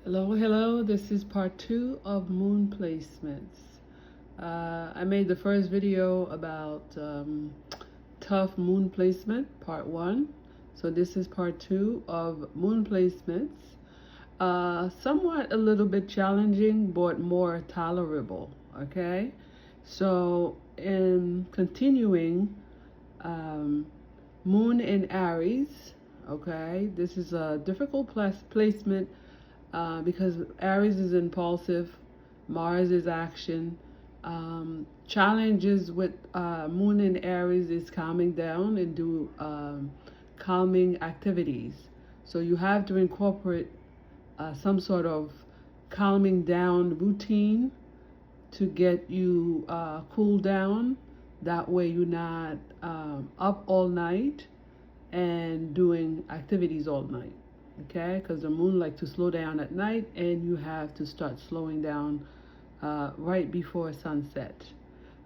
Hello, this is part 2 of moon placements. I made the first video about tough moon placement, part 1. So this is part 2 of moon placements. Somewhat a little bit challenging, but more tolerable, okay? So in continuing, moon in Aries, okay? This is a difficult placement because Aries is impulsive, Mars is action. Challenges with Moon in Aries is calming down and do calming activities. So you have to incorporate some sort of calming down routine to get you cool down. That way you're not up all night and doing activities all night. Okay, because the moon likes to slow down at night, and you have to start slowing down right before sunset.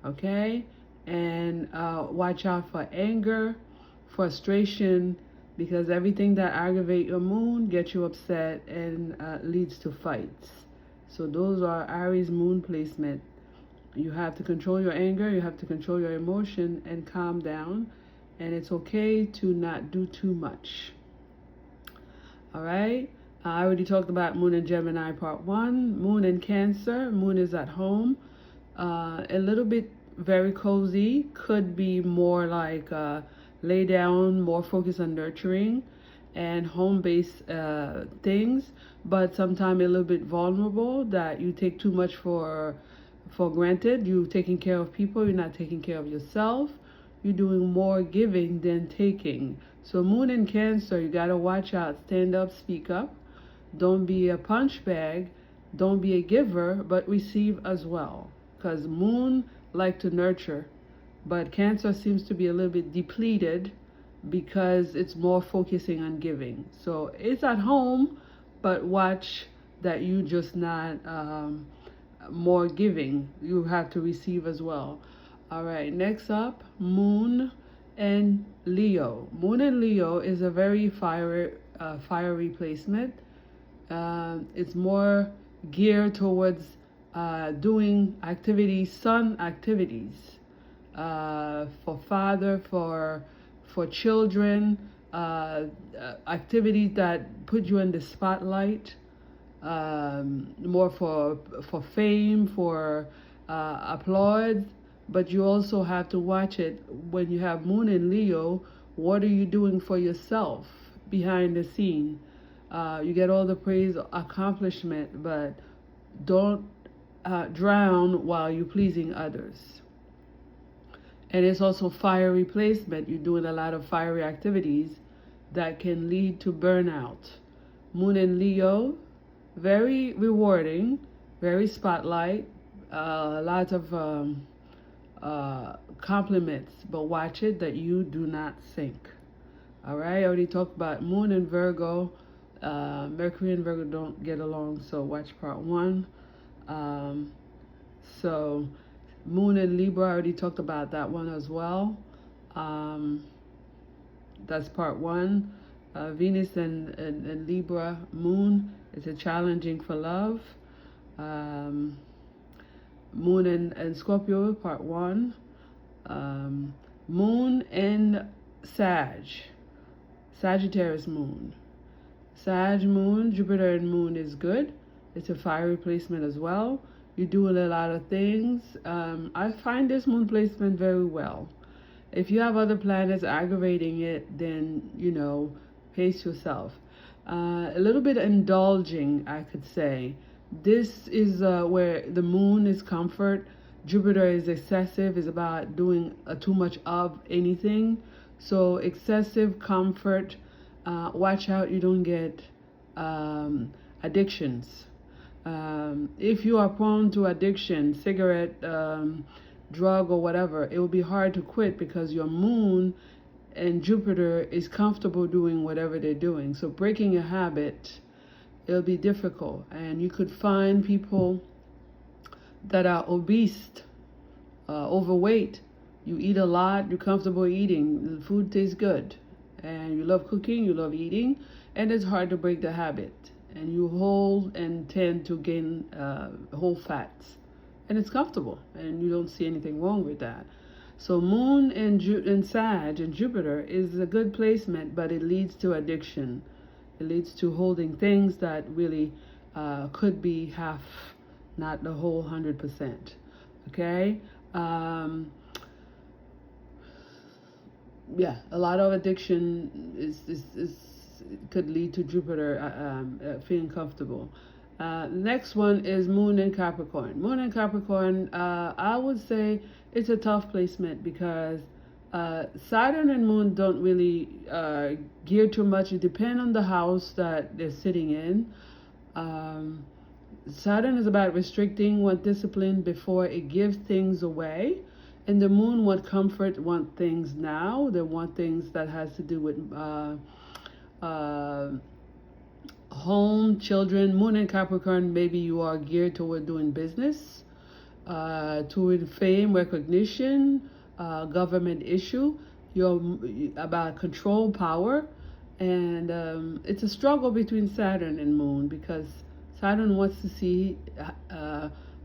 Okay, and watch out for anger, frustration, because everything that aggravates your moon gets you upset and leads to fights. So those are Aries moon placement. You have to control your anger, you have to control your emotion and calm down, and it's okay to not do too much. All right, I already talked about Moon in Gemini part 1. Moon in Cancer, Moon is at home. A little bit very cozy, could be more like lay down, more focused on nurturing and home-based things, but sometimes a little bit vulnerable, that you take too much for granted. You're taking care of people, you're not taking care of yourself. You're doing more giving than taking. So Moon in Cancer, you gotta watch out. Stand up, speak up. Don't be a punch bag. Don't be a giver, but receive as well. Because Moon like to nurture, but Cancer seems to be a little bit depleted because it's more focusing on giving. So it's at home, but watch that you just not more giving. You have to receive as well. All right, next up, Moon and Leo. Moon and Leo is a very fiery placement. It's more geared towards doing activities, sun activities, for father, for children, activities that put you in the spotlight, more for fame, for applause. But you also have to watch it when you have Moon in Leo. What are you doing for yourself behind the scene? You get all the praise, accomplishment, but don't drown while you're pleasing others. And it's also fiery placement. You're doing a lot of fiery activities that can lead to burnout. Moon in Leo, very rewarding, very spotlight, a lot of compliments, but watch it that you do not sink. All right, I already talked about Moon in Virgo. Mercury and Virgo don't get along, so watch part 1. So Moon in Libra, I already talked about that one as well. That's part 1. Venus and Libra Moon is a challenging for love. Moon and Scorpio, part 1. Moon and Sagittarius Moon. Sag Moon, Jupiter and Moon is good. It's a fiery placement as well. You're doing a lot of things. I find this moon placement very well. If you have other planets aggravating it, then, pace yourself. A little bit indulging, I could say. This is where the moon is comfort. Jupiter is excessive, is about doing too much of anything. So excessive comfort. Watch out you don't get addictions. If you are prone to addiction, cigarette, drug or whatever, it will be hard to quit because your moon and Jupiter is comfortable doing whatever they're doing. So breaking a habit, it'll be difficult. And you could find people that are obese, overweight. You eat a lot, you're comfortable eating, the food tastes good, and you love cooking, you love eating, and it's hard to break the habit. and you hold and tend to gain whole fats, and it's comfortable, and you don't see anything wrong with that. So Moon in Sag and Jupiter is a good placement, but it leads to addiction. It leads to holding things that really could be half, not the whole 100%. Okay. Yeah, a lot of addiction is could lead to Jupiter feeling comfortable. Next one is Moon in Capricorn. Moon in Capricorn, I would say it's a tough placement because Saturn and Moon don't really gear too much. It depends on the house that they're sitting in. Um, Saturn is about restricting, want discipline before it gives things away. And the Moon want comfort, want things now. They want things that has to do with uh, home, children. Moon in Capricorn, maybe you are geared toward doing business, toward fame, recognition, government issue. You're about control, power, and it's a struggle between Saturn and Moon because Saturn wants to see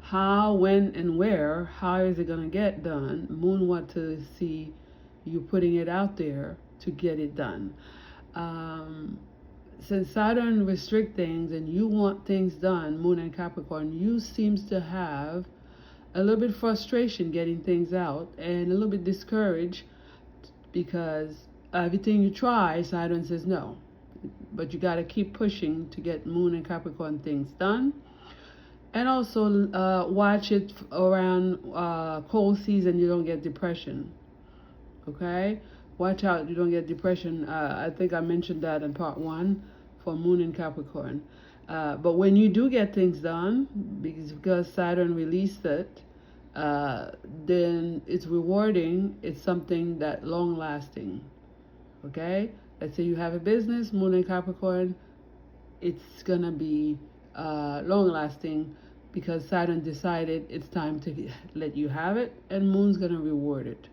how, when, and where. How is it going to get done? Moon wants to see you putting it out there to get it done. Since Saturn restricts things and you want things done, Moon and Capricorn, you seems to have a little bit frustration getting things out and a little bit discouraged because everything you try, Saturn says no. But you got to keep pushing to get Moon and Capricorn things done. And also watch it around cold season, you don't get depression. Okay? Watch out, you don't get depression. I think I mentioned that in part 1 for Moon in Capricorn. But when you do get things done, because Saturn released it, then it's rewarding. It's something that long lasting. Okay? Let's say you have a business, Moon in Capricorn, it's gonna be long lasting because Saturn decided it's time to let you have it, and Moon's gonna reward it.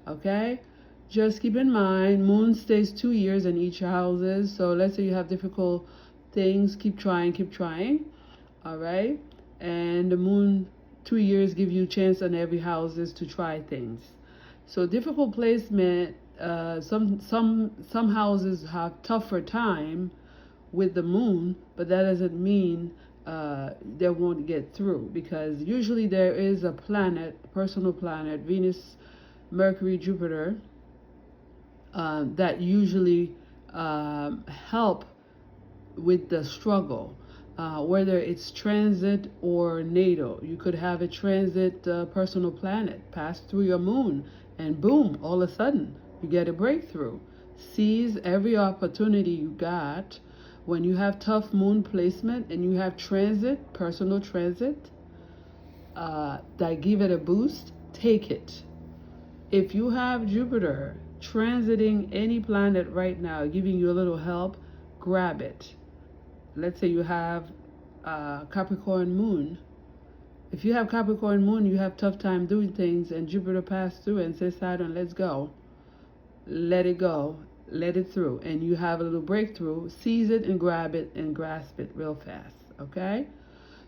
Okay? Just keep in mind, Moon stays 2 years in each houses. So let's say you have difficult things, keep trying. All right? And the Moon 2 years give you a chance on every houses to try things. So difficult placement. Some houses have tougher time with the Moon, but that doesn't mean they won't get through, because usually there is a planet, personal planet, Venus, Mercury, Jupiter, that usually help with the struggle, whether it's transit or natal. You could have a transit personal planet pass through your Moon, and boom, all of a sudden you get a breakthrough. Seize every opportunity you got. When you have tough Moon placement and you have transit, personal transit, that give it a boost, take it. If you have Jupiter transiting any planet right now, giving you a little help, grab it. Let's say you have Capricorn Moon. If you have Capricorn Moon, you have tough time doing things, and Jupiter passed through and says, Saturn, let's go. Let it go. Let it through. And you have a little breakthrough. Seize it and grab it and grasp it real fast. Okay?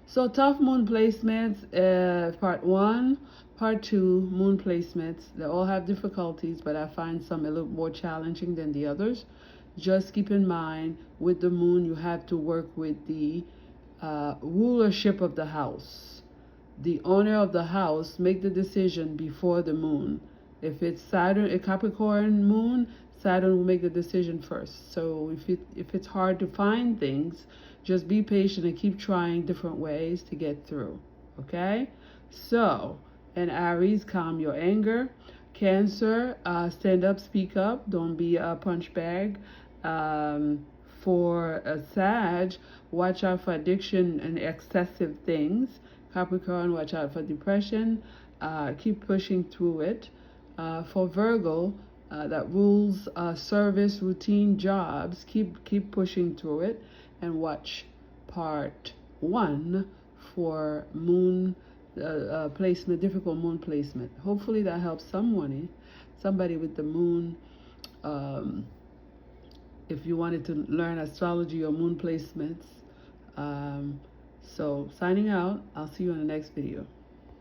So tough Moon placements, part 1, part 2, Moon placements. They all have difficulties, but I find some a little more challenging than the others. Just keep in mind, with the Moon, you have to work with the rulership of the house. The owner of the house make the decision before the Moon. If it's Saturn, a Capricorn Moon, Saturn will make the decision first. So if it's hard to find things, just be patient and keep trying different ways to get through. Okay? So, and Aries, calm your anger. Cancer, stand up, speak up. Don't be a punch bag. For a Sag, watch out for addiction and excessive things. Capricorn, watch out for depression. Keep pushing through it. For Virgo, that rules service, routine jobs, keep pushing through it. And watch part 1 for Moon placement, difficult Moon placement. Hopefully that helps somebody with the Moon. If you wanted to learn astrology or Moon placements, So signing out. I'll see you in the next video.